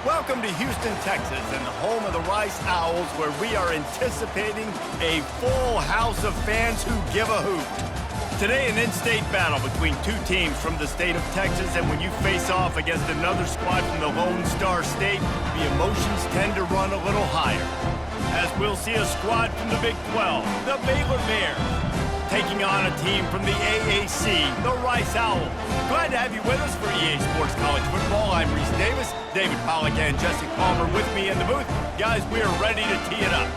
Welcome to Houston, Texas, and the home of the Rice Owls, where we are anticipating a full house of fans who give a hoot. Today, an in-state battle between two teams from the state of Texas, and when you face off against another squad from the Lone Star State, the emotions tend to run a little higher. As we'll see a squad from the Big 12, the Baylor Bears, taking on a team from the AAC, the Rice Owls. Glad to have you with us for EA Sports College Football. I'm Reese Davis, David Pollack and Jesse Palmer with me in the booth. Guys, we are ready to tee it up.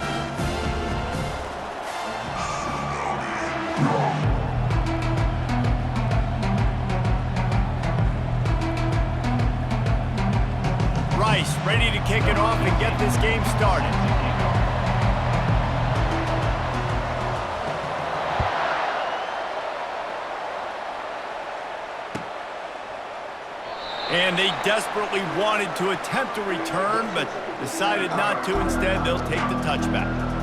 Rice ready to kick it off and get this game started. And they desperately wanted to attempt a return, but decided not to. Instead, they'll take the touchback.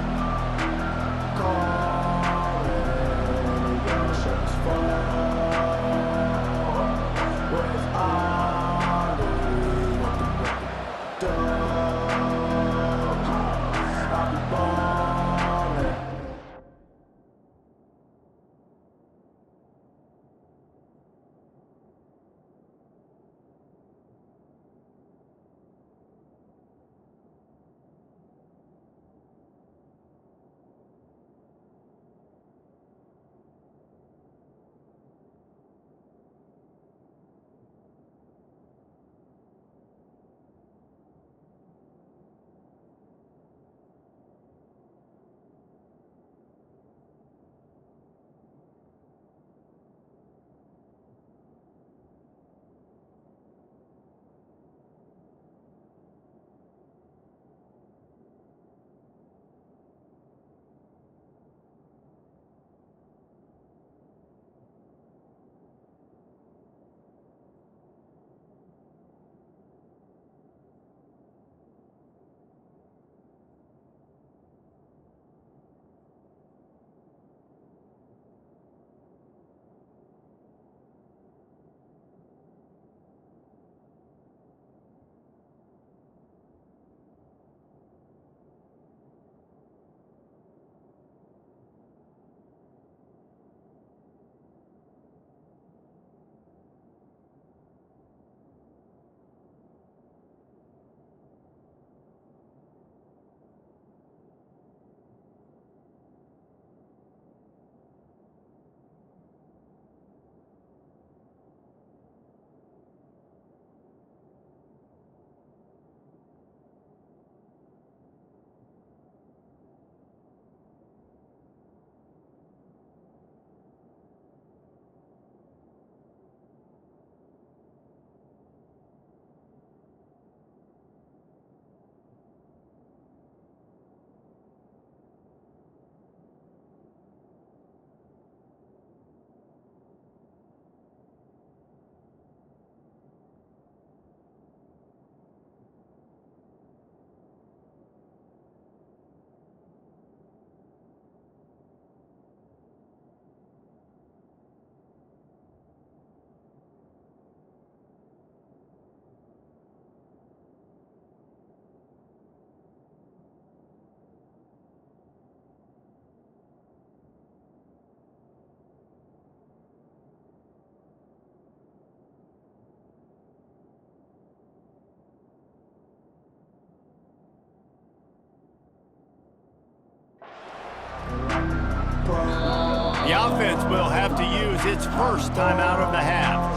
The offense will have to use its first timeout of the half.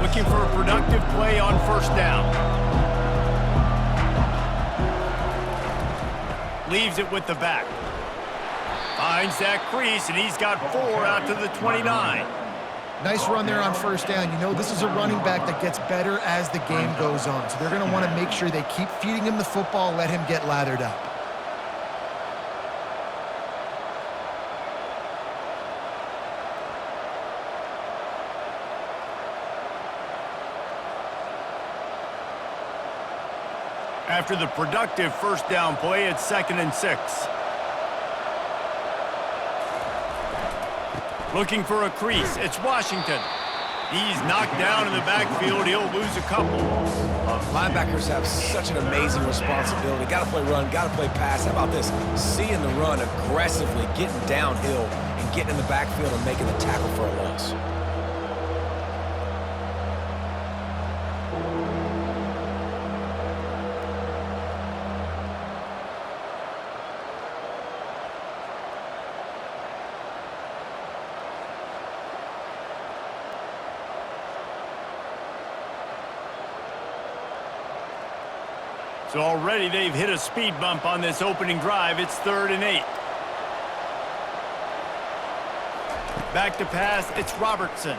Looking for a productive play on first down. Leaves it with the back. Finds that crease, and he's got 4 out to the 29. Nice run there on first down. You know, this is a running back that gets better as the game goes on. So they're going to want to make sure they keep feeding him the football, let him get lathered up. After the productive first down play, it's 2nd and 6. Looking for a crease, it's Washington. He's knocked down in the backfield. He'll lose a couple. Linebackers have such an amazing responsibility. Got to play run, got to play pass. How about this? Seeing the run aggressively, getting downhill, and getting in the backfield and making the tackle for a loss. So already they've hit a speed bump on this opening drive. It's 3rd and 8. Back to pass, it's Robertson.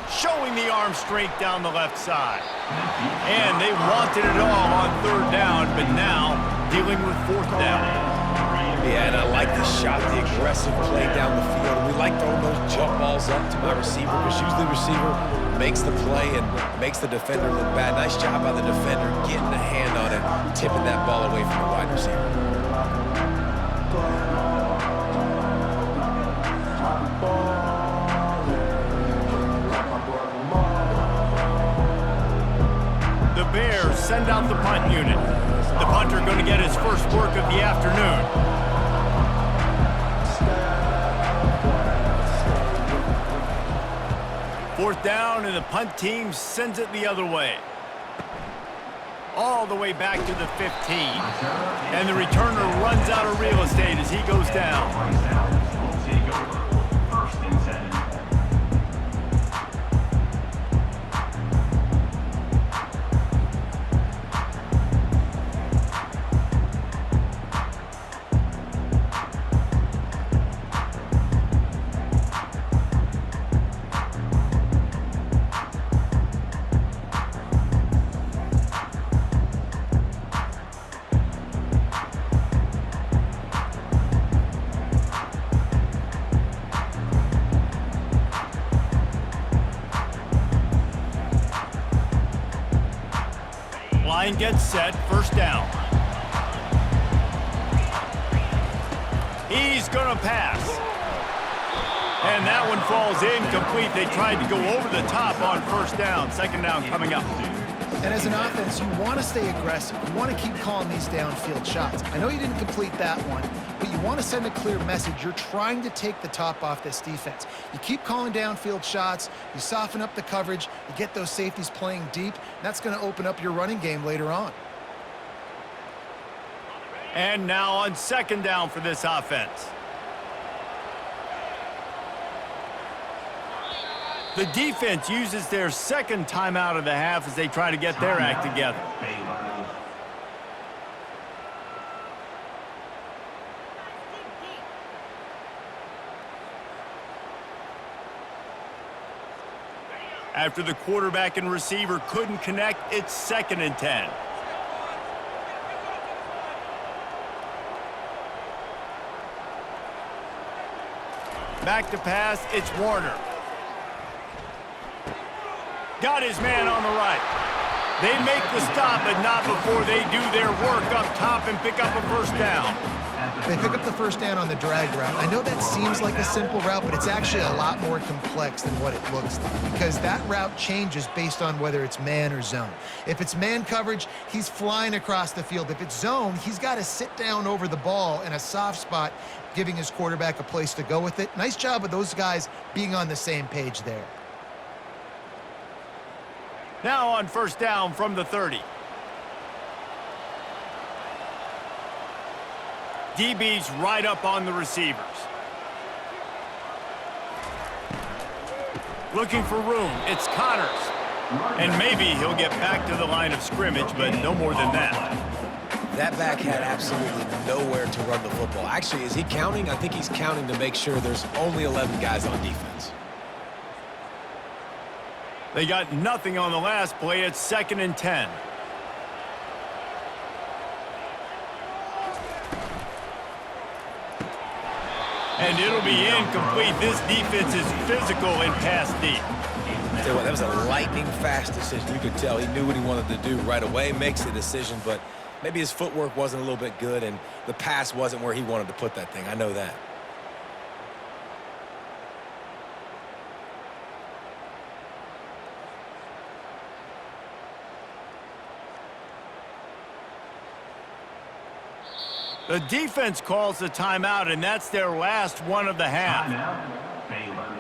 Showing the arm strength down the left side. And they wanted it all on 3rd down, but now dealing with 4th down. Yeah, and I like the shot, the aggressive play down the field. We like throwing those jump balls up to my receiver because usually the receiver makes the play and makes the defender look bad. Nice job by the defender getting a hand on it, tipping that ball away from the wide receiver. The Bears send out the punt unit. The punter going to get his first work of the afternoon. 4th down, and the punt team sends it the other way. All the way back to the 15. And the returner runs out of real estate as he goes down. Line gets set, 1st down. He's gonna pass. And that one falls incomplete. They tried to go over the top on 1st down. 2nd down coming up. And as an offense, you want to stay aggressive. You want to keep calling these downfield shots. I know you didn't complete that one, but you want to send a clear message. You're trying to take the top off this defense. You keep calling downfield shots. You soften up the coverage. You get those safeties playing deep. And that's going to open up your running game later on. And now on 2nd down for this offense. The defense uses their 2nd timeout of the half as they try to get their act together. After the quarterback and receiver couldn't connect, it's 2nd and 10. Back to pass, it's Warner. Got his man on the right. They make the stop, but not before they do their work up top and pick up a 1st down. They pick up the 1st down on the drag route. I know that seems like a simple route, but it's actually a lot more complex than what it looks like because that route changes based on whether it's man or zone. If it's man coverage, he's flying across the field. If it's zone, he's got to sit down over the ball in a soft spot, giving his quarterback a place to go with it. Nice job of those guys being on the same page there. Now on 1st down from the 30. DB's right up on the receivers. Looking for room, it's Connors. And maybe he'll get back to the line of scrimmage, but no more than that. That back had absolutely nowhere to run the football. Actually, is he counting? I think he's counting to make sure there's only 11 guys on defense. They got nothing on the last play. It's 2nd and 10. And it'll be incomplete. This defense is physical and pass deep. Tell you what, that was a lightning-fast decision. You could tell he knew what he wanted to do right away, makes the decision, but maybe his footwork wasn't a little bit good, and the pass wasn't where he wanted to put that thing. I know that. The defense calls the timeout, and that's their last one of the half. Timeout, Baylor.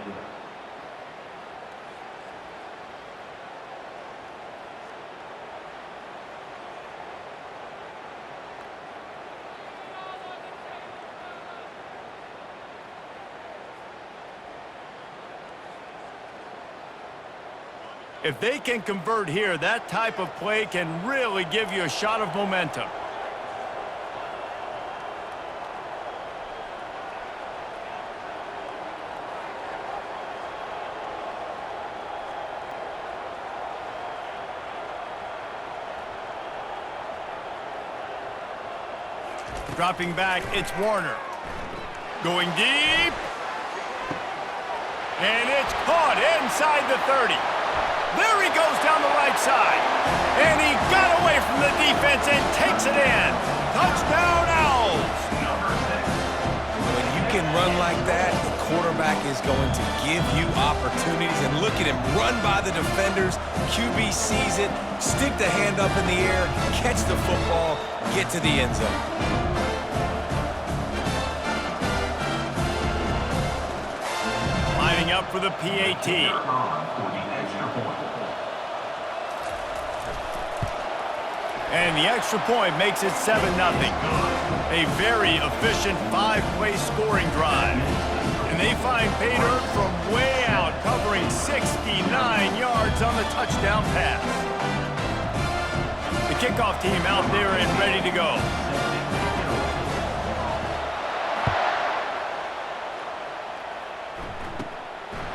If they can convert here, that type of play can really give you a shot of momentum. Dropping back, it's Warner. Going deep. And it's caught inside the 30. There he goes down the right side. And he got away from the defense and takes it in. Touchdown, Owls. When you can run like that, the quarterback is going to give you opportunities. And look at him run by the defenders. QB sees it, stick the hand up in the air, catch the football, get to the end zone. Lining up for the PAT. And the extra point makes it 7-0. A very efficient 5-play scoring drive. And they find Baylor from way out, covering 69 yards on the touchdown pass. The kickoff team out there and ready to go.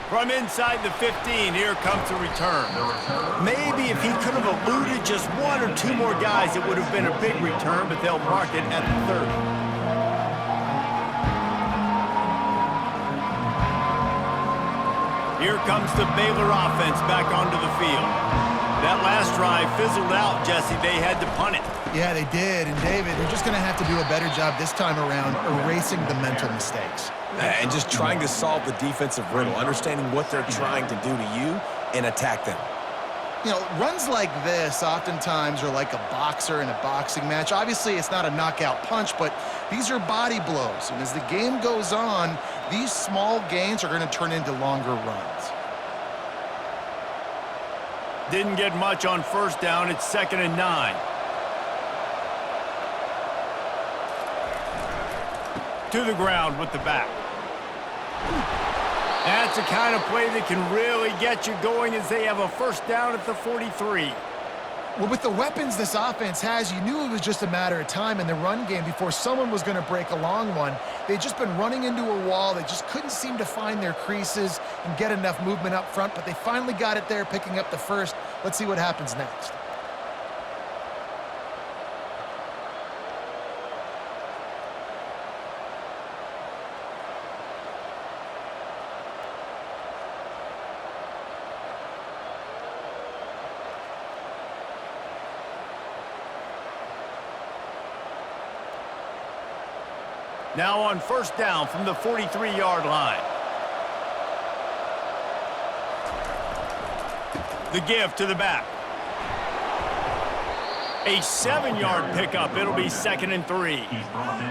From inside the 15, here comes the return. Maybe if he could have eluded just one or two more guys, it would have been a big return, but they'll mark it at the 30. Here comes the Baylor offense back onto the field. That last drive fizzled out, Jesse. They had to punt it. Yeah, they did. And, David, they're just going to have to do a better job this time around erasing the mental mistakes. And just trying to solve the defensive riddle, understanding what they're trying to do to you and attack them. You know, runs like this oftentimes are like a boxer in a boxing match. Obviously, it's not a knockout punch, but these are body blows. And as the game goes on, these small gains are going to turn into longer runs. Didn't get much on first down. It's 2nd and 9. To the ground with the back. That's the kind of play that can really get you going as they have a first down at the 43. Well, with the weapons this offense has, you knew it was just a matter of time in the run game before someone was going to break a long one. They'd just been running into a wall. They just couldn't seem to find their creases and get enough movement up front, but they finally got it there, picking up the first. Let's see what happens next. Now on first down from the 43-yard line. The give to the back. A 7-yard pickup. It'll be 2nd and 3.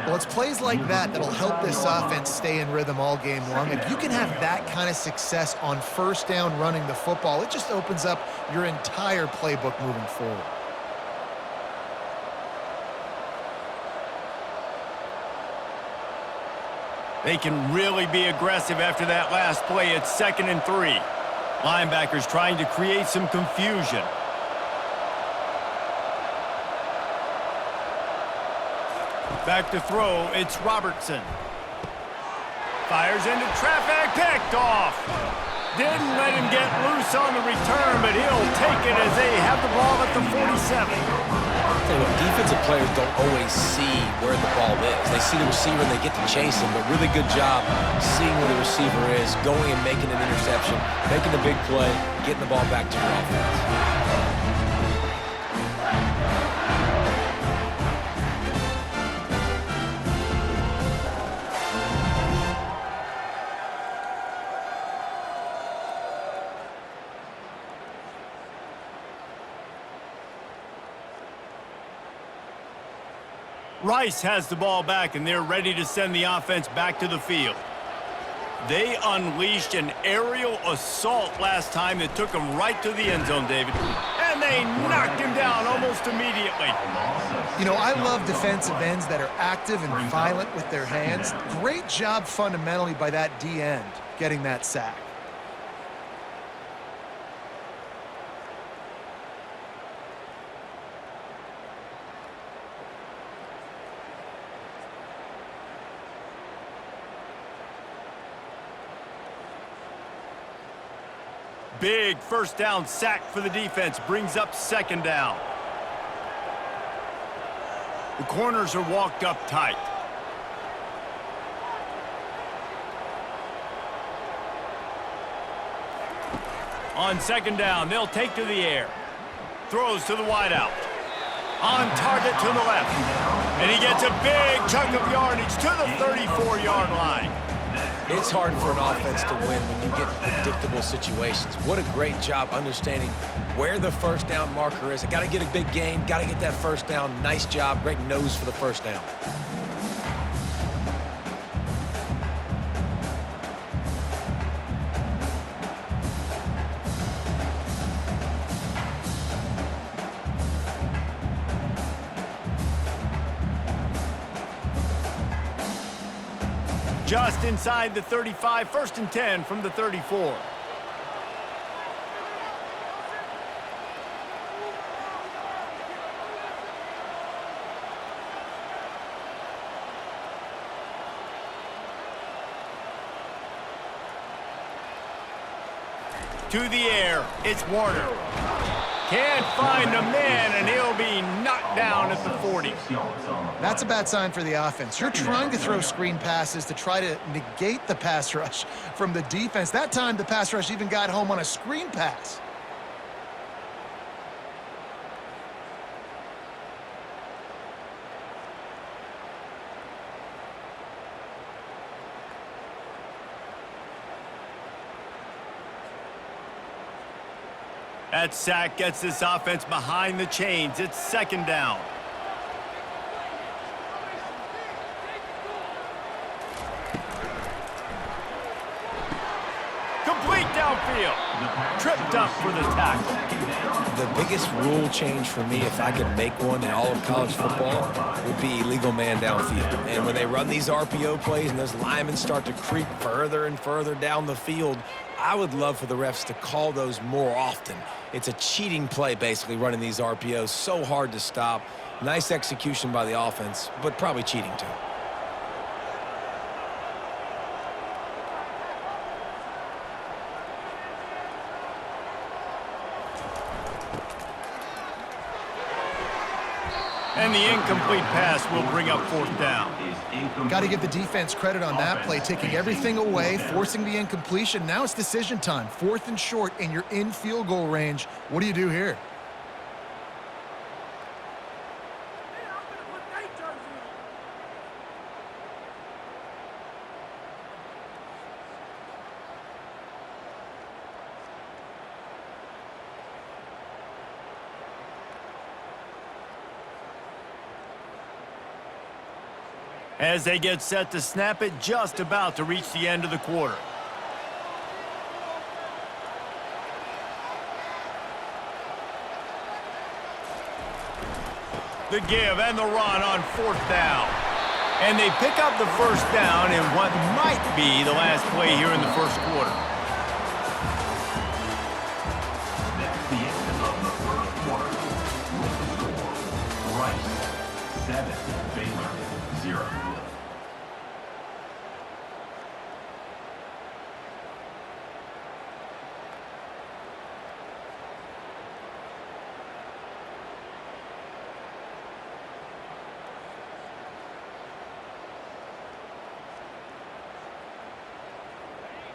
Well, it's plays like that that'll help this offense stay in rhythm all game long. If you can have that kind of success on first down running the football, it just opens up your entire playbook moving forward. They can really be aggressive after that last play. It's 2nd and 3. Linebackers trying to create some confusion. Back to throw, it's Robertson. Fires into traffic, picked off. Didn't let him get loose on the return, but he'll take it as they have the ball at the 47. tell you what, defensive players don't always see where the ball is. They see the receiver and they get to chase him, but really good job seeing where the receiver is, going and making an interception, making the big play, getting the ball back to your offense. Rice has the ball back, and they're ready to send the offense back to the field. They unleashed an aerial assault last time that took them right to the end zone, David. And they knocked him down almost immediately. You know, I love defensive ends that are active and violent with their hands. Great job fundamentally by that D end getting that sack. Big first down sack for the defense brings up second down. The corners are walked up tight. On second down, they'll take to the air. Throws to the wideout. On target to the left. And he gets a big chunk of yardage to the 34-yard line. It's hard for an offense to win when you get predictable situations. What a great job understanding where the first down marker is. I got to get a big gain, got to get that first down. Nice job, great nose for the first down. Just inside the 35, 1st and 10 from the 34. To the air, it's Warner. Can't find a man, and he'll be knocked down at the 40. That's a bad sign for the offense. You're trying to throw screen passes to try to negate the pass rush from the defense. That time, the pass rush even got home on a screen pass. That sack gets this offense behind the chains. It's second down. Complete downfield. Tripped up for the tackle. The biggest rule change for me, if I could make one in all of college football, would be illegal man downfield. And when they run these RPO plays and those linemen start to creep further and further down the field, I would love for the refs to call those more often. It's a cheating play, basically, running these RPOs. So hard to stop. Nice execution by the offense, but probably cheating too. And the incomplete pass will bring up 4th down. Got to give the defense credit on that play, taking everything away, forcing the incompletion. Now it's decision time. 4th and short, and you're in field goal range. What do you do here? As they get set to snap it, just about to reach the end of the quarter. The give and the run on 4th down. And they pick up the first down in what might be the last play here in the first quarter. That's the end of the first quarter. Rice, 7, Baylor, 0.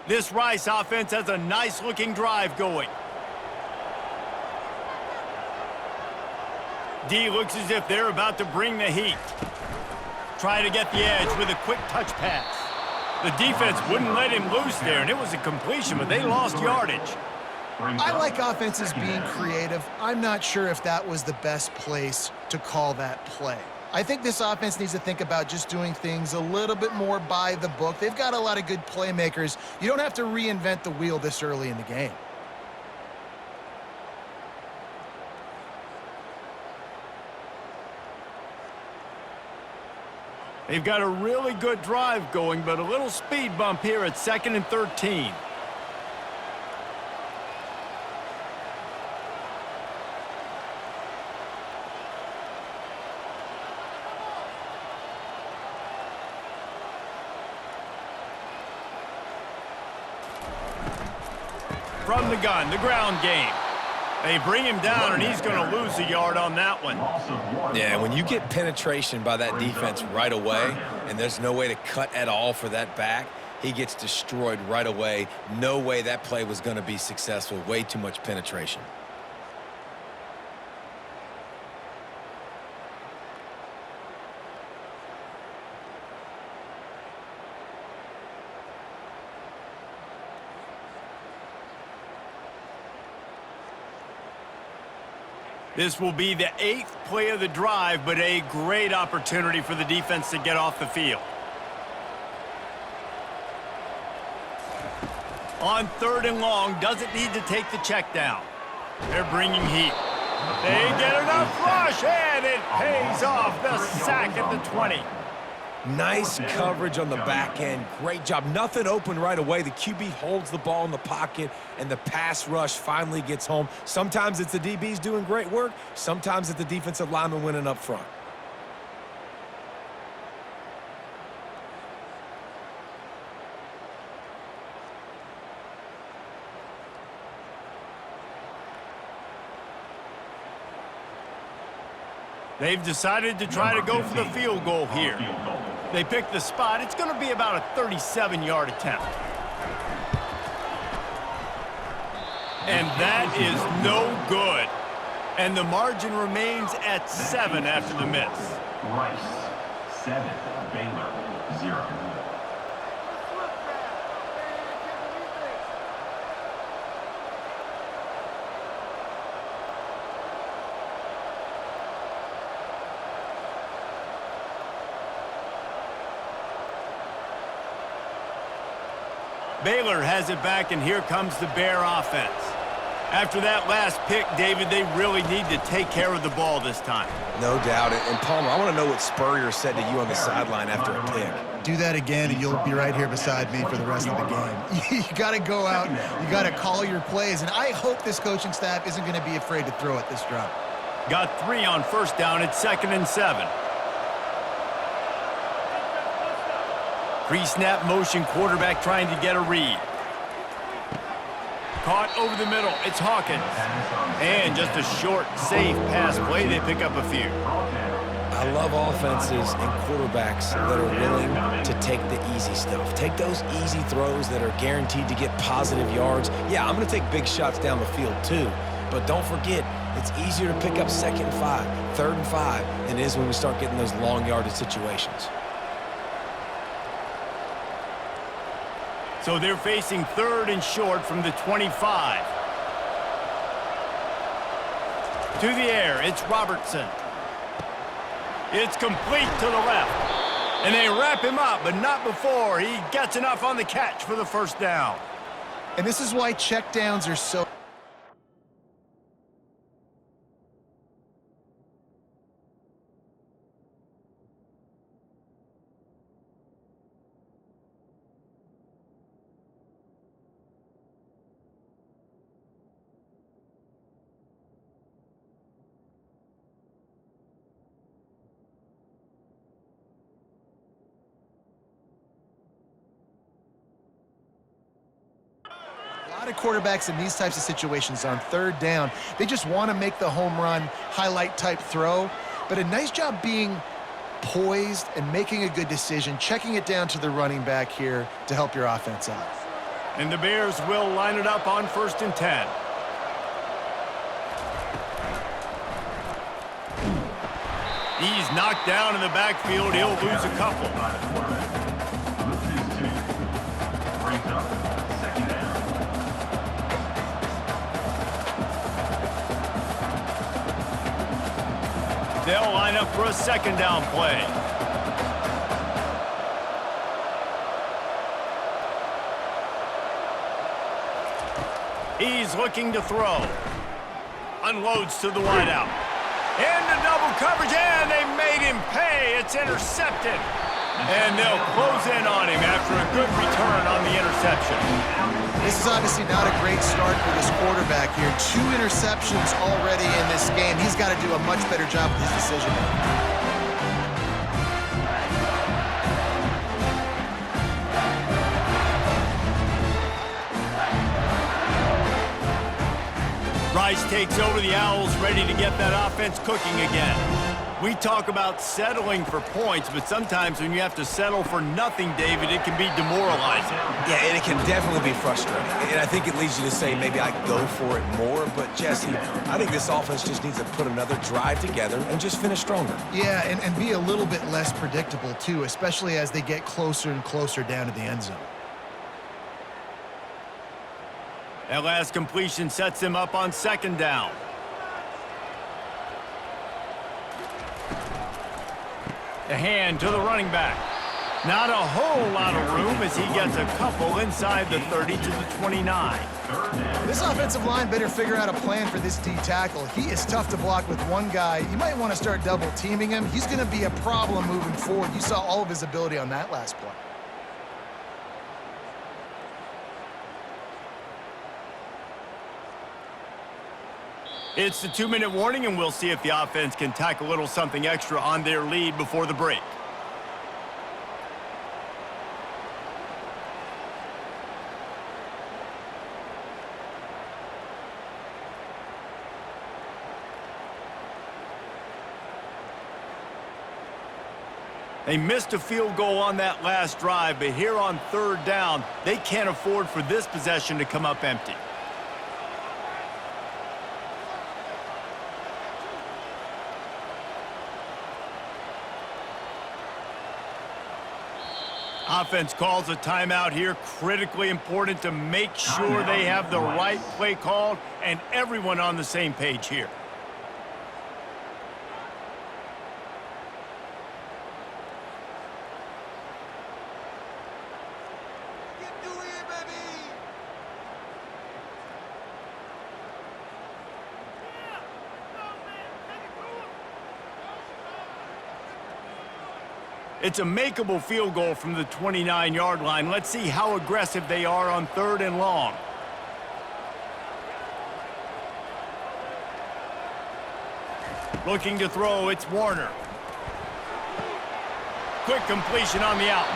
This Rice offense has a nice-looking drive going. D looks as if they're about to bring the heat. Try to get the edge with a quick touch pass. The defense wouldn't let him loose there, and it was a completion, but they lost yardage. I like offenses being creative. I'm not sure if that was the best place to call that play. I think this offense needs to think about just doing things a little bit more by the book. They've got a lot of good playmakers. You don't have to reinvent the wheel this early in the game. They've got a really good drive going, but a little speed bump here at 2nd and 13. From the gun, the ground game. They bring him down, and he's going to lose a yard on that one. Yeah, when you get penetration by that defense right away, and there's no way to cut at all for that back, he gets destroyed right away. No way that play was going to be successful. Way too much penetration. This will be the 8th play of the drive, but a great opportunity for the defense to get off the field. On 3rd and long, doesn't need to take the check down. They're bringing heat. They get enough rush, and it pays off. The sack at the 20. Nice coverage on the back end. Great job. Nothing open right away. The QB holds the ball in the pocket, and the pass rush finally gets home. Sometimes it's the DBs doing great work. Sometimes it's the defensive lineman winning up front. They've decided to try to go for the field goal here. They pick the spot. It's going to be about a 37-yard attempt. And that is no good. And the margin remains at 7 after the miss. Rice, 7. Baylor, 0. Baylor has it back, and here comes the Bear offense. After that last pick, David, they really need to take care of the ball this time. No doubt. And Palmer, I want to know what Spurrier said to you on the sideline after a pick. Do that again, and you'll be right here beside me for the rest of the game. You got to go out, you got to call your plays, and I hope this coaching staff isn't going to be afraid to throw it this drive. Got 3 on 1st down at 2nd and 7. Pre-snap motion, quarterback trying to get a read. Caught over the middle. It's Hawkins. And just a short, safe pass play. They pick up a few. I love offenses and quarterbacks that are willing to take the easy stuff. Take those easy throws that are guaranteed to get positive yards. Yeah, I'm going to take big shots down the field too. But don't forget, it's easier to pick up 2nd and 5, 3rd and 5 than it is when we start getting those long yardage situations. So they're facing 3rd and short from the 25. To the air, it's Robertson. It's complete to the left. And they wrap him up, but not before he gets enough on the catch for the 1st down. And this is why checkdowns are so... A lot of quarterbacks in these types of situations on 3rd down, they just want to make the home run, highlight type throw, but a nice job being poised and making a good decision, checking it down to the running back here to help your offense out. And the Bears will line it up on 1st and 10. He's knocked down in the backfield. He'll lose a couple. Brings up 2nd down. They'll line up for a 2nd down play. He's looking to throw. Unloads to the wideout. Into double coverage, and they made him pay. It's intercepted. And they'll close in on him after a good return on the interception. This is obviously not a great start for this quarterback here. 2 interceptions already in this game. He's got to do a much better job with his decision-making. Rice takes over the Owls, ready to get that offense cooking again. We talk about settling for points, but sometimes when you have to settle for nothing, David, it can be demoralizing. Yeah, and it can definitely be frustrating. And I think it leads you to say maybe I go for it more. But, Jesse, I think this offense just needs to put another drive together and just finish stronger. Yeah, and be a little bit less predictable, too, especially as they get closer and closer down to the end zone. That last completion sets him up on 2nd down. The hand to the running back. Not a whole lot of room as he gets a couple inside the 30 to the 29. This offensive line better figure out a plan for this D tackle. He is tough to block with one guy. You might want to start double teaming him. He's going to be a problem moving forward. You saw all of his ability on that last play. It's the 2-minute warning, and we'll see if the offense can tack a little something extra on their lead before the break. They missed a field goal on that last drive, but here on 3rd down, they can't afford for this possession to come up empty. Offense calls a timeout here. Critically important to make sure they have the right play called and everyone on the same page here. It's a makeable field goal from the 29-yard line. Let's see how aggressive they are on 3rd and long. Looking to throw, it's Warner. Quick completion on the out.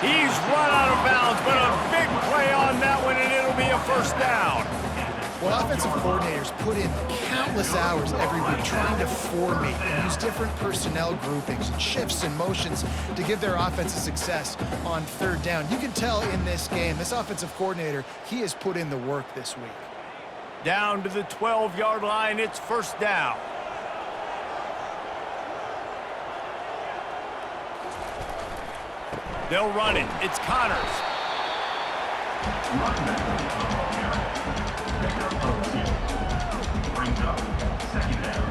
He's run out of bounds, but a big play on that one, and it'll be a 1st down. Well, offensive coordinators put in countless hours every week trying to formate and use different personnel groupings and shifts and motions to give their offensive success on 3rd down. You can tell in this game, this offensive coordinator, he has put in the work this week. Down to the 12-yard line, it's 1st down. They'll run it. It's Connors. Brings up 2nd down.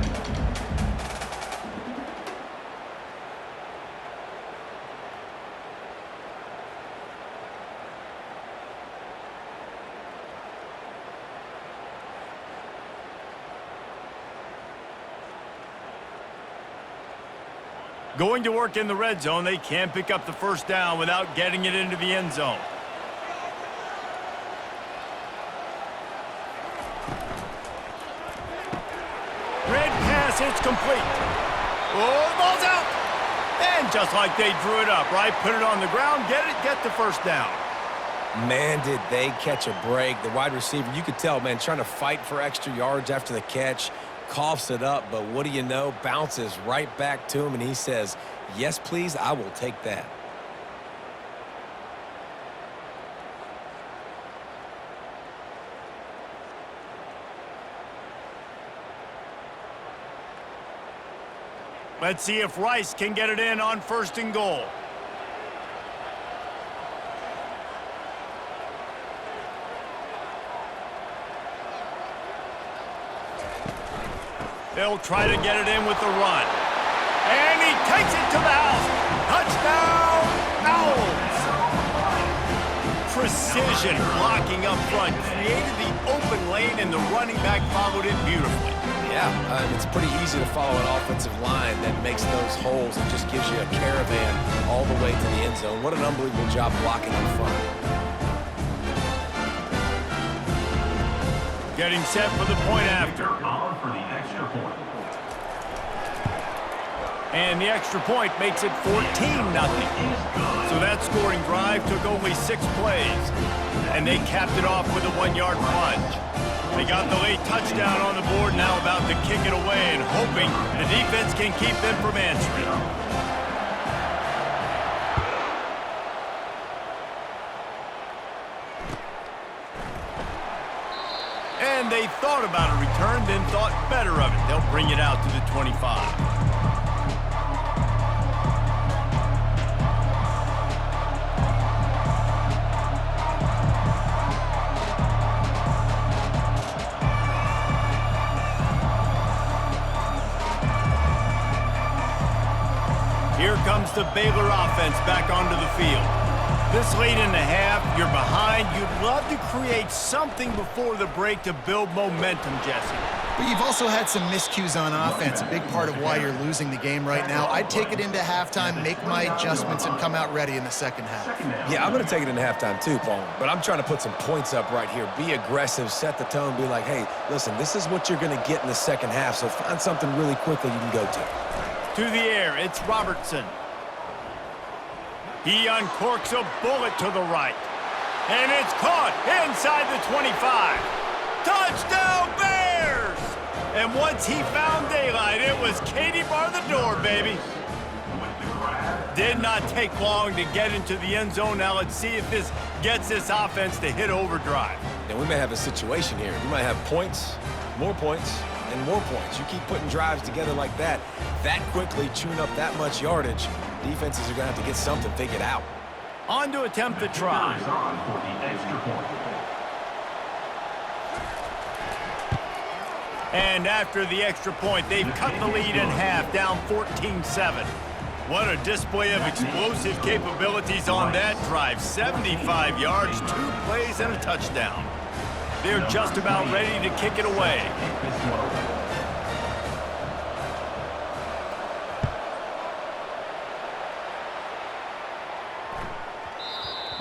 Going to work in the red zone, they can't pick up the 1st down without getting it into the end zone. Red pass, it's complete. Oh, the ball's out. And just like they drew it up, right? Put it on the ground, get the 1st down. Man, did they catch a break. The wide receiver, you could tell, man, trying to fight for extra yards after the catch. Coughs it up, but what do you know? Bounces right back to him, and he says, yes, please, I will take that. Let's see if Rice can get it in on 1st and goal. They'll try to get it in with the run. And he takes it to the house. Touchdown, Owls! Precision blocking up front created the open lane, and the running back followed it beautifully. Yeah, it's pretty easy to follow an offensive line that makes those holes and just gives you a caravan all the way to the end zone. What an unbelievable job blocking up front. Getting set for the point after. For the extra point. And the extra point makes it 14-0. So that scoring drive took only 6 plays. And they capped it off with a 1-yard plunge. They got the late touchdown on the board, now about to kick it away and hoping the defense can keep them from answering. And they thought about a return, then thought better of it. They'll bring it out to the 25. Here comes the Baylor offense back onto the field. This late in the half, you're behind. You'd love to create something before the break to build momentum, Jesse. But you've also had some miscues on offense, a big part of why you're losing the game right now. I'd take it into halftime, make my adjustments, and come out ready in the second half. Yeah, I'm going to take it into halftime too, Paul. But I'm trying to put some points up right here. Be aggressive, set the tone, be like, hey, listen, this is what you're going to get in the second half, so find something really quickly you can go to. To the air, it's Robertson. He uncorks a bullet to the right. And it's caught inside the 25. Touchdown, Bears! And once he found daylight, it was Katie bar the door, baby. Did not take long to get into the end zone. Now let's see if this gets this offense to hit overdrive. And we may have a situation here. You might have points, and more points. You keep putting drives together like that quickly, chewing up that much yardage, defenses are going to have to get something figured out. On to attempt the try. For the extra point. And after the extra point, they've cut the lead in half, down 14-7. What a display of explosive capabilities on that drive. 75 yards, 2 plays, and a touchdown. They're just about ready to kick it away.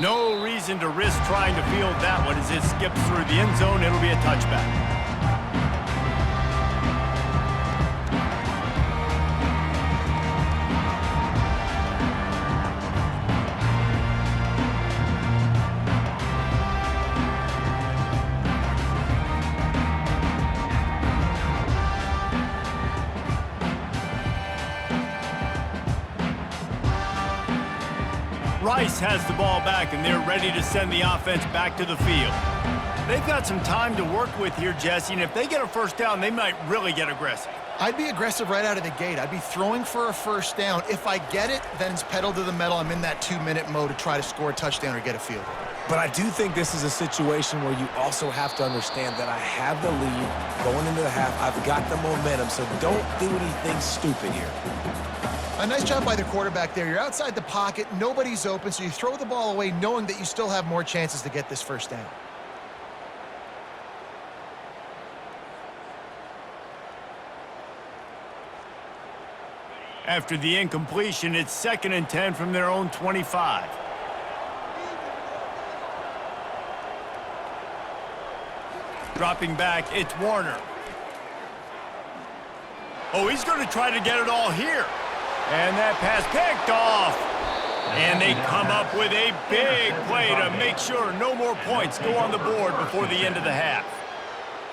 No reason to risk trying to field that one as it skips through the end zone. It'll be a touchback. Rice has the ball back, and they're ready to send the offense back to the field. They've got some time to work with here, Jesse, and if they get a first down, they might really get aggressive. I'd be aggressive right out of the gate. I'd be throwing for a first down. If I get it, then it's pedal to the metal. I'm in that 2-minute mode to try to score a touchdown or get a field goal. But I do think this is a situation where you also have to understand that I have the lead going into the half. I've got the momentum, so don't do anything stupid here. A nice job by the quarterback there. You're outside the pocket, nobody's open, so you throw the ball away knowing that you still have more chances to get this first down. After the incompletion, it's 2nd and 10 from their own 25. Dropping back, it's Warner. Oh, he's going to try to get it all here. And that pass picked off. And they come up with a big play to make sure no more points go on the board before the end of the half.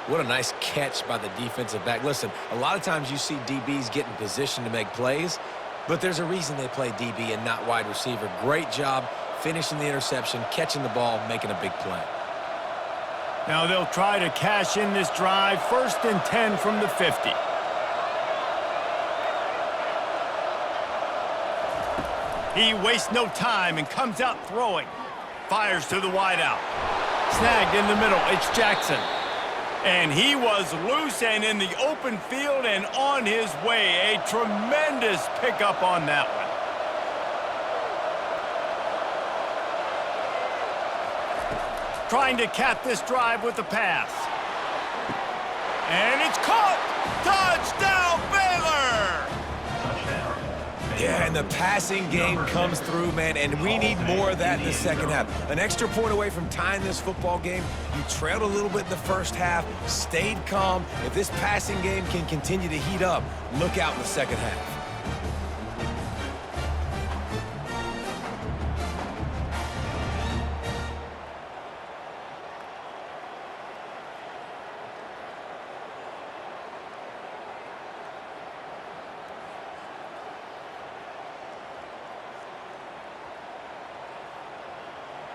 What a nice catch by the defensive back. Listen, a lot of times you see DBs get in position to make plays, but there's a reason they play DB and not wide receiver. Great job finishing the interception, catching the ball, making a big play. Now they'll try to cash in this drive. 1st and 10 from the 50. He wastes no time and comes out throwing. Fires to the wideout. Snagged in the middle. It's Jackson. And he was loose and in the open field and on his way. A tremendous pickup on that one. Trying to cap this drive with the pass. And it's caught! Touchdown, Baylor! Yeah, and the passing game comes through, man, and we need more of that in the second half. An extra point away from tying this football game. You trailed a little bit in the first half, stayed calm. If this passing game can continue to heat up, look out in the second half.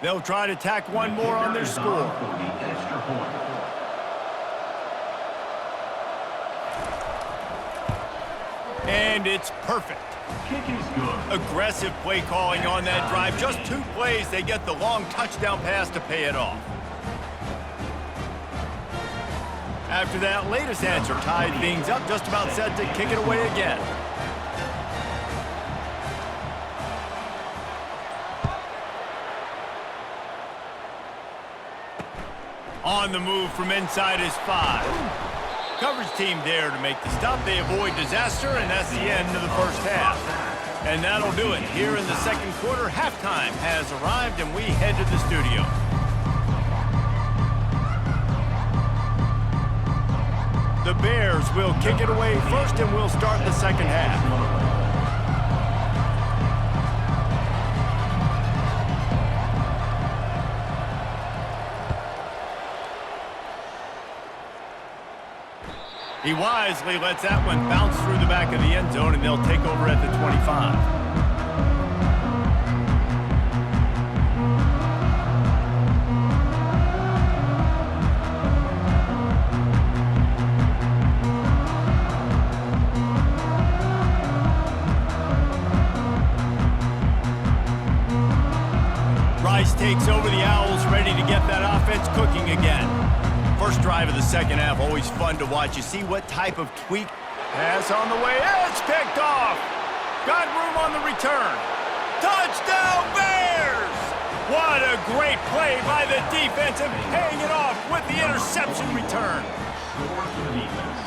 They'll try to tack one more on their score. And it's perfect. Kick is good. Aggressive play calling on that drive. Just 2 plays, they get the long touchdown pass to pay it off. After that latest answer tied things up, just about set to kick it away again. On the move from inside his 5. Coverage team there to make the stop. They avoid disaster, and that's the end of the first half. And that'll do it. Here in the second quarter, halftime has arrived, and we head to the studio. The Bears will kick it away first, and we'll start the second half. He wisely lets that one bounce through the back of the end zone, and they'll take over at the 25. Rice takes over the Owls, ready to get that offense cooking again. First drive of the second half, always fun to watch. You see what type of tweak. Pass on the way. It's picked off. Got room on the return. Touchdown, Bears! What a great play by the defense and paying it off with the interception return.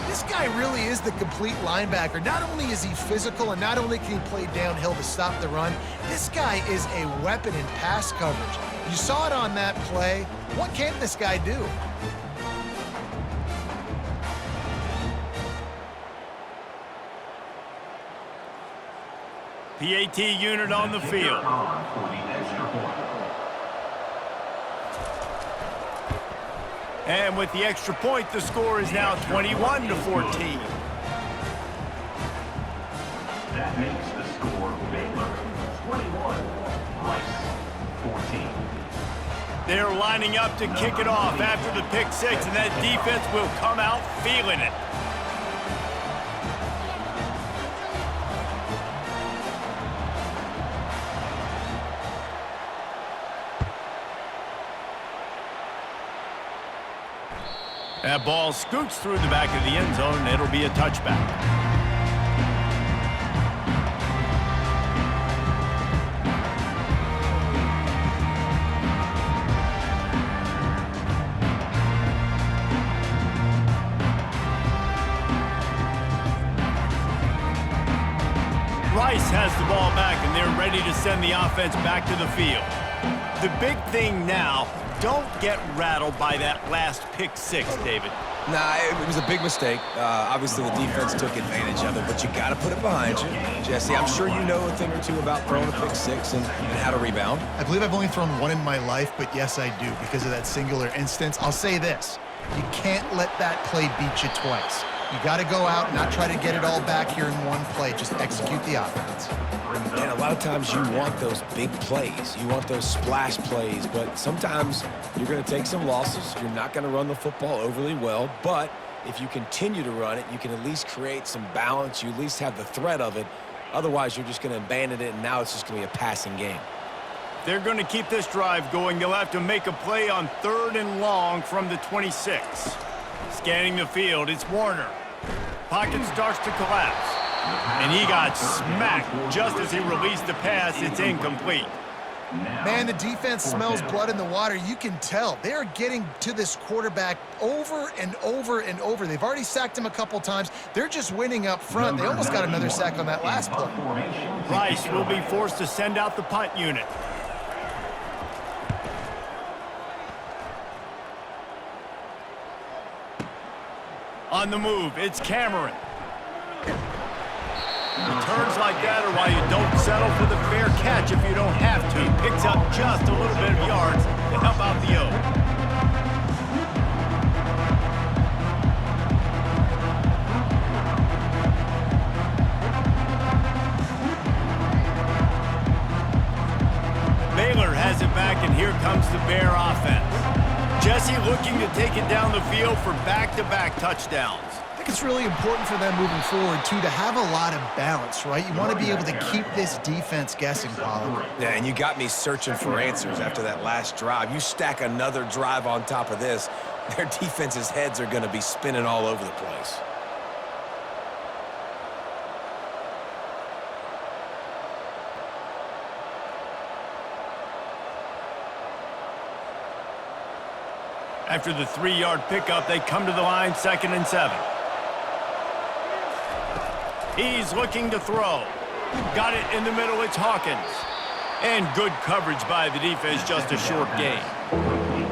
This guy really is the complete linebacker. Not only is he physical and not only can he play downhill to stop the run, this guy is a weapon in pass coverage. You saw it on that play. What can't this guy do? PAT unit on the field. And with the extra point, the score is now 21-14. That makes the score Baylor 21, Rice 14. They're lining up to kick it off after the pick six, and that defense will come out feeling it. That ball scoots through the back of the end zone, and it'll be a touchback. Rice has the ball back, and they're ready to send the offense back to the field. The big thing now, don't get rattled by that last pick six, David. Nah, it was a big mistake. Obviously, the defense took advantage of it, but you got to put it behind you. Jesse, I'm sure you know a thing or two about throwing a pick six and how to rebound. I believe I've only thrown one in my life, but yes, I do because of that singular instance. I'll say this. You can't let that play beat you twice. You got to go out and not try to get it all back here in one play. Just execute the offense. And a lot of times you want those big plays. You want those splash plays, but sometimes you're going to take some losses. You're not going to run the football overly well, but if you continue to run it, you can at least create some balance. You at least have the threat of it, Otherwise, you're just going to abandon it, and now it's just going to be a passing game. They're going to keep this drive going. They'll have to make a play on 3rd and long from the 26. Scanning the field, it's Warner. Pocket starts to collapse. And he got smacked just as he released the pass. It's incomplete. Man, the defense smells blood in the water. You can tell. They are getting to this quarterback over and over and over. They've already sacked him a couple times. They're just winning up front. They almost got another sack on that last play. Rice will be forced to send out the punt unit. On the move, it's Cameron. Returns like that are why you don't settle for the fair catch if you don't have to. Picks up just a little bit of yards to help out the O. Baylor has it back, and here comes the Bear offense. Jesse looking to take it down the field for back-to-back touchdowns. I think it's really important for them moving forward, too, to have a lot of balance, right? You want to be able to keep this defense guessing, Pollard. Yeah, and you got me searching for answers after that last drive. You stack another drive on top of this, their defense's heads are going to be spinning all over the place. After the 3-yard pickup, they come to the line, 2nd and 7. He's looking to throw. Got it in the middle, it's Hawkins. And good coverage by the defense, just a short gain.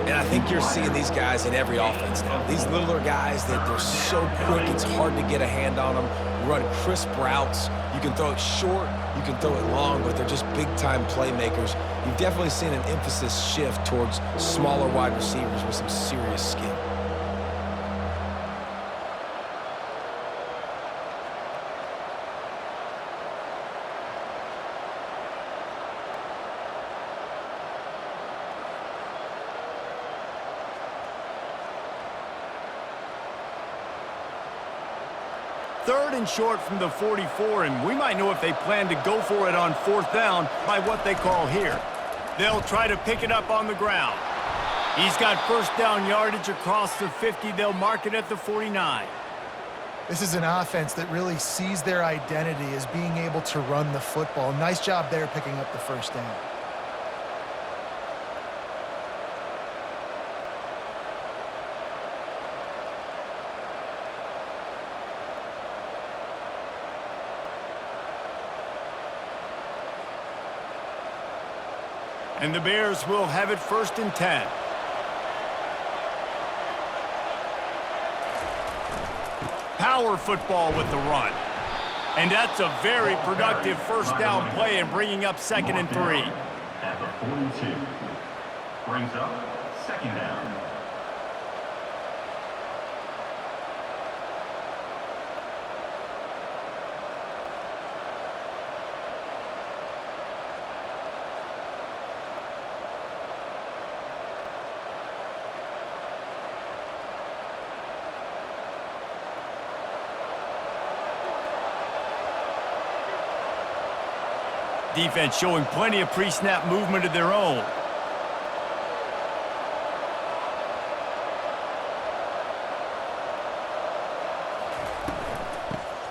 And I think you're seeing these guys in every offense now. These littler guys that they're so quick, it's hard to get a hand on them. Run crisp routes. You can throw it short, you can throw it long, but they're just big-time playmakers. You've definitely seen an emphasis shift towards smaller wide receivers with some serious skill. Third and short from the 44, and we might know if they plan to go for it on 4th down by what they call here. They'll try to pick it up on the ground. He's got 1st down yardage across the 50. They'll mark it at the 49. This is an offense that really sees their identity as being able to run the football. Nice job there picking up the 1st down. And the Bears will have it 1st and 10. Power football with the run. And that's a very productive 1st down play and bringing up 2nd and 3. At the 42. Brings up 2nd down. Defense showing plenty of pre-snap movement of their own.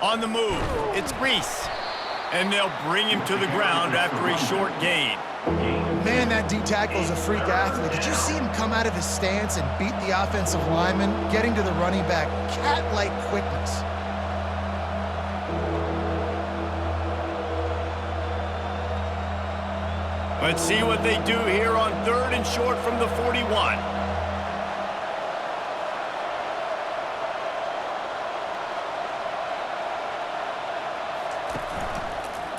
On the move, it's Reese. And they'll bring him to the ground after a short gain. Man, that D tackle is a freak athlete. Did you see him come out of his stance and beat the offensive lineman, getting to the running back? Cat-like quickness. Let's see what they do here on 3rd and short from the 41.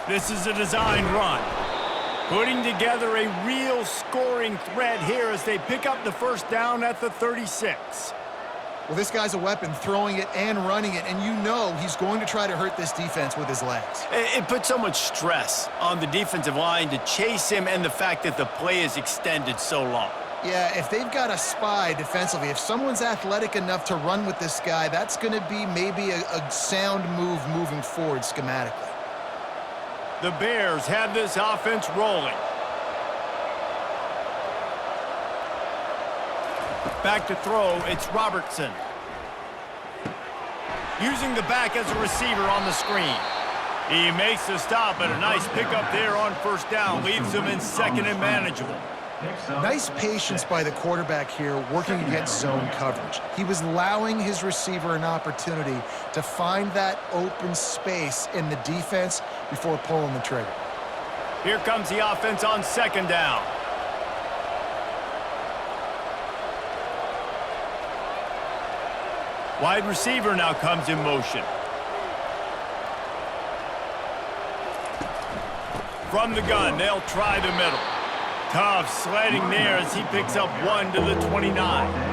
This is a design run. Putting together a real scoring threat here as they pick up the 1st down at the 36. Well, this guy's a weapon, throwing it and running it, and you know he's going to try to hurt this defense with his legs. It puts so much stress on the defensive line to chase him and the fact that the play is extended so long. Yeah, if they've got a spy defensively, if someone's athletic enough to run with this guy, that's going to be maybe a sound move moving forward schematically. The Bears have this offense rolling. Back to throw, it's Robertson. Using the back as a receiver on the screen. He makes the stop, but a nice pickup there on first down. Leaves him in second and manageable. Nice patience by the quarterback here working against zone coverage. He was allowing his receiver an opportunity to find that open space in the defense before pulling the trigger. Here comes the offense on second down. Wide receiver now comes in motion. From the gun, they'll try the middle. Tough sledding there as he picks up 1 to the 29.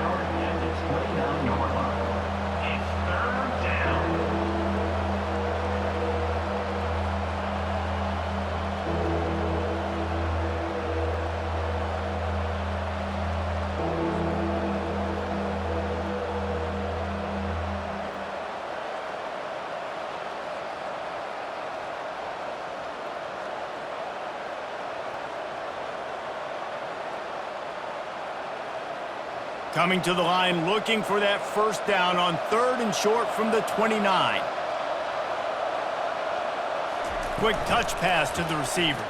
Coming to the line, looking for that first down on 3rd and short from the 29. Quick touch pass to the receiver.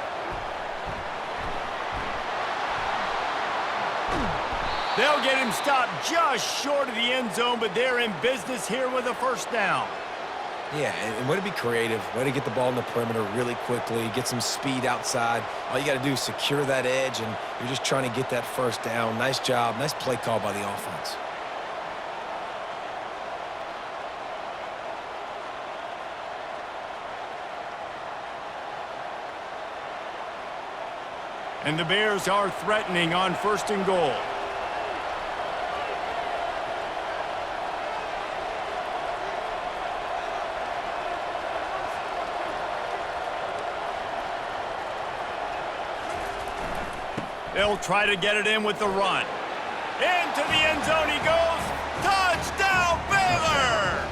They'll get him stopped just short of the end zone, but they're in business here with a first down. Yeah, and way to be creative, way to get the ball in the perimeter really quickly, get some speed outside. All you got to do is secure that edge, and you're just trying to get that first down. Nice job, nice play call by the offense. And the Bears are threatening on 1st and goal. They'll try to get it in with the run. Into the end zone he goes. Touchdown, Baylor!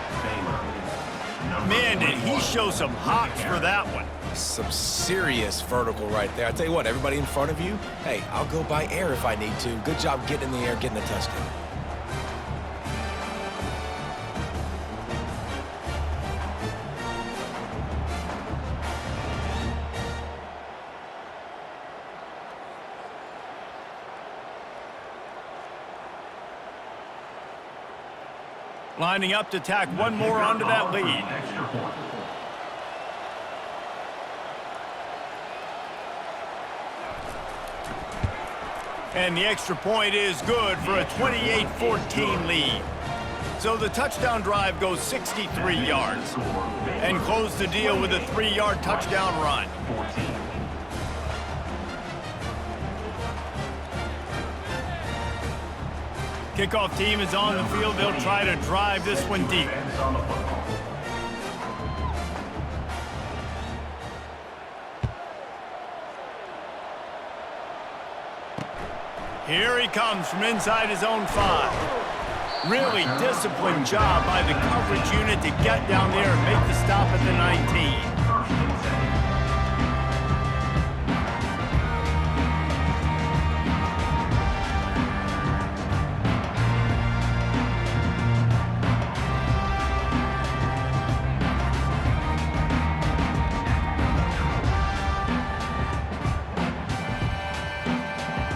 Man, did he show some hops for that one. Some serious vertical right there. I tell you what, everybody in front of you, hey, I'll go by air if I need to. Good job getting in the air, getting the touchdown. Lining up to tack one more onto that lead. And the extra point is good for a 28-14 lead. So the touchdown drive goes 63 yards. And close the deal with a 3-yard touchdown run. Kickoff team is on the field. They'll try to drive this one deep. Here he comes from inside his own 5. Really disciplined job by the coverage unit to get down there and make the stop at the 19.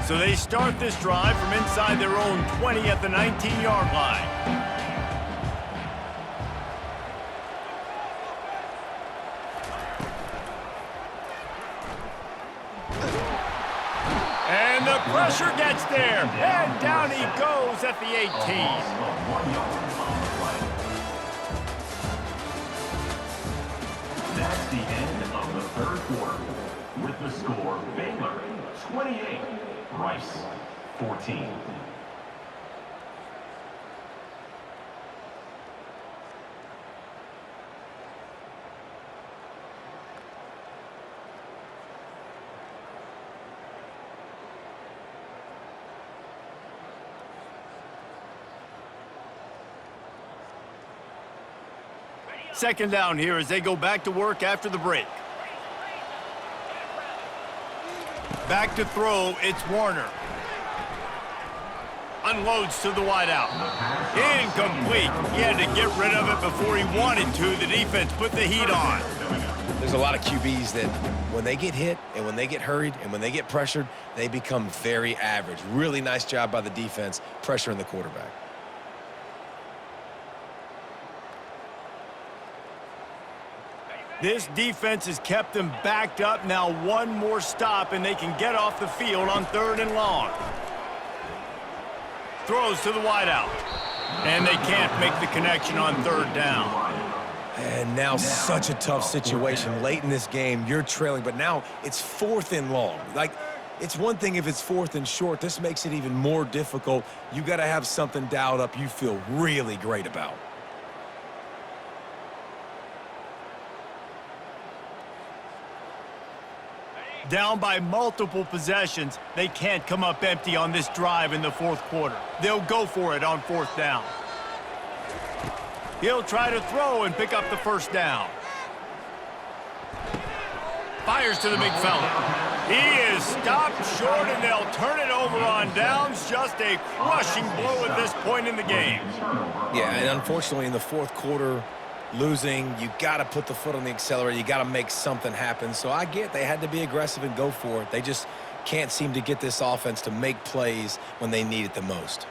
So they start this drive from inside their own 20 at the 19-yard line. And the pressure gets there. And down he goes at the 18. That's the end of the 3rd quarter. With the score, Baylor 28. Rice, 14. Second down here as they go back to work after the break. Back to throw, it's Warner. Unloads to the wideout. Incomplete. He had to get rid of it before he wanted to. The defense put the heat on. There's a lot of QBs that when they get hit and when they get hurried and when they get pressured, they become very average. Really nice job by the defense pressuring the quarterback. This defense has kept them backed up. Now one more stop and they can get off the field on 3rd and long. Throws to the wideout. And they can't make the connection on 3rd down. And now such a tough situation. Late in this game, you're trailing, but now it's 4th and long. Like, it's one thing if it's 4th and short. This makes it even more difficult. You got to have something dialed up you feel really great about. Down by multiple possessions, they can't come up empty on this drive in the 4th quarter. They'll go for it on 4th down. He'll try to throw and pick up the 1st down. Fires to the big fella. He is stopped short, and they'll turn it over on downs. Just a crushing blow at this point in the game. Yeah, and unfortunately in the 4th quarter, losing, you got to put the foot on the accelerator. You got to make something happen. So I get they had to be aggressive and go for it. They just can't seem to get this offense to make plays when they need it the most.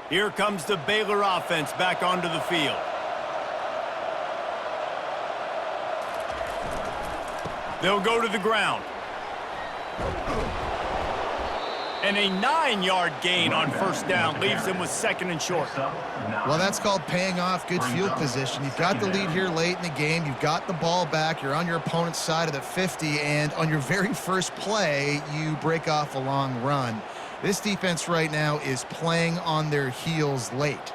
Here comes the Baylor offense back onto the field. They'll go to the ground. And a 9-yard gain on 1st down leaves them with 2nd and short. Well, that's called paying off good field position. You've got the lead here late in the game. You've got the ball back. You're on your opponent's side of the 50, and on your very first play, you break off a long run. This defense right now is playing on their heels late.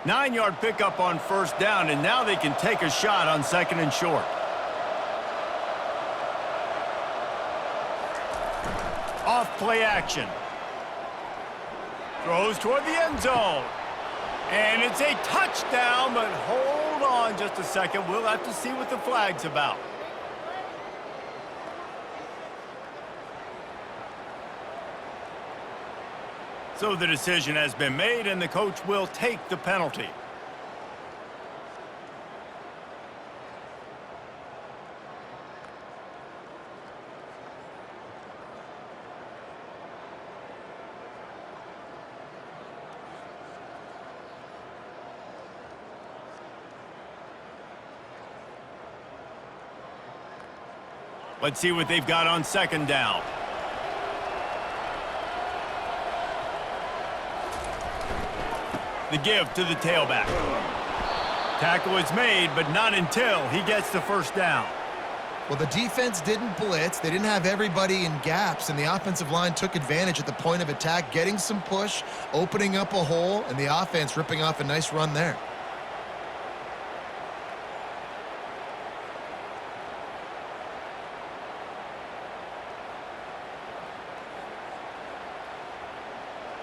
Nine-yard pickup on 1st down, and now they can take a shot on 2nd and short. Off play action. Throws toward the end zone. And it's a touchdown, but hold on just a second. We'll have to see what the flag's about. So the decision has been made, and the coach will take the penalty. Let's see what they've got on 2nd down. The give to the tailback. Tackle is made, but not until he gets the 1st down. Well, the defense didn't blitz. They didn't have everybody in gaps, and the offensive line took advantage at the point of attack, getting some push, opening up a hole, and the offense ripping off a nice run there.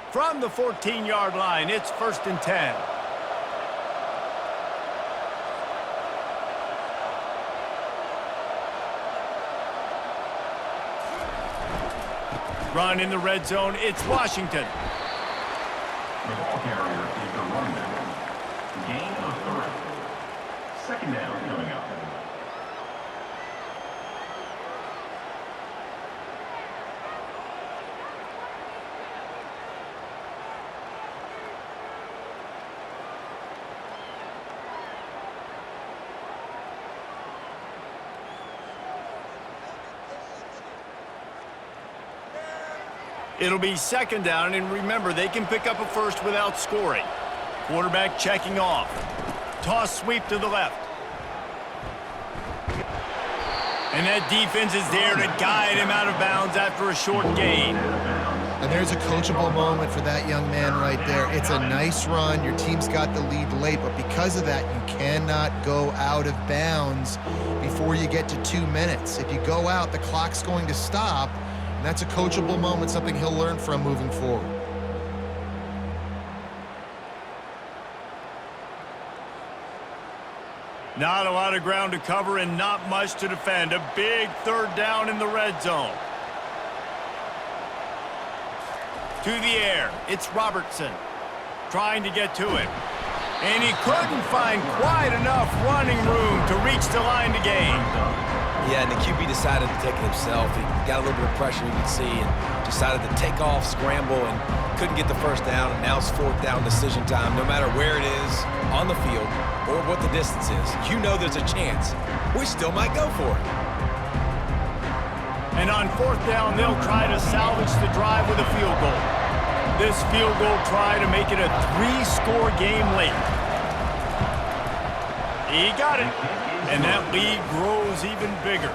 From the 14-yard line, it's 1st and 10. Run in the red zone, it's Washington. The ball carrier is the running back. Gain of 3. 2nd down coming up. It'll be 2nd down, and remember, they can pick up a 1st without scoring. Quarterback checking off. Toss sweep to the left. And that defense is there to guide him out of bounds after a short gain. And there's a coachable moment for that young man right there. It's a nice run. Your team's got the lead late, but because of that, you cannot go out of bounds before you get to 2 minutes. If you go out, the clock's going to stop, and that's a coachable moment, something he'll learn from moving forward. Not a lot of ground to cover and not much to defend. A big third down in the red zone. To the air, it's Robertson trying to get to it. And he couldn't find quite enough running room to reach the line to gain. Yeah, and the QB decided to take it himself. He got a little bit of pressure, you can see, and decided to take off, scramble, and couldn't get the first down. And now it's fourth down decision time. No matter where it is on the field or what the distance is, you know there's a chance. We still might go for it. And on fourth down, they'll try to salvage the drive with a field goal. This field goal try to make it a 3-score game late. He got it, and that lead grows even bigger.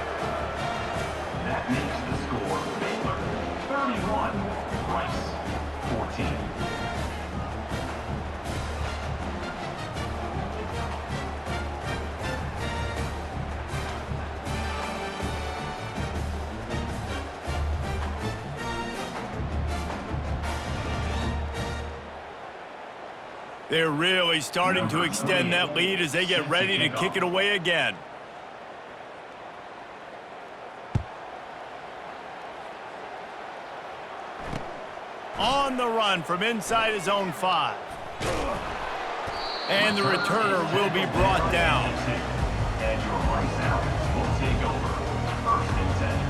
That makes the score Baylor 31, Rice 14. They're really starting to extend that lead as they get ready to kick it away again. On the run from inside his own 5. And the returner will be brought down. And your Rice Owls will take over. First and 10.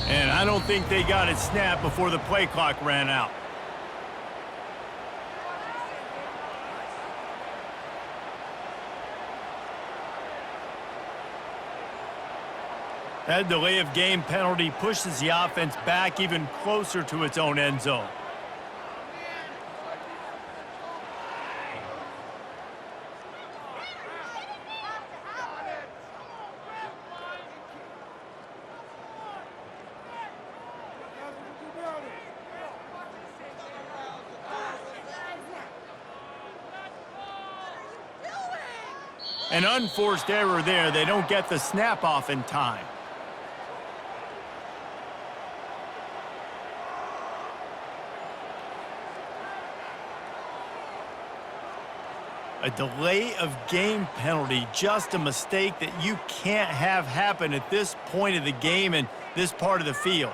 And I don't think they got it snapped before the play clock ran out. That delay of game penalty pushes the offense back even closer to its own end zone. An unforced error there. They don't get the snap off in time. A delay of game penalty, just a mistake that you can't have happen at this point of the game and this part of the field.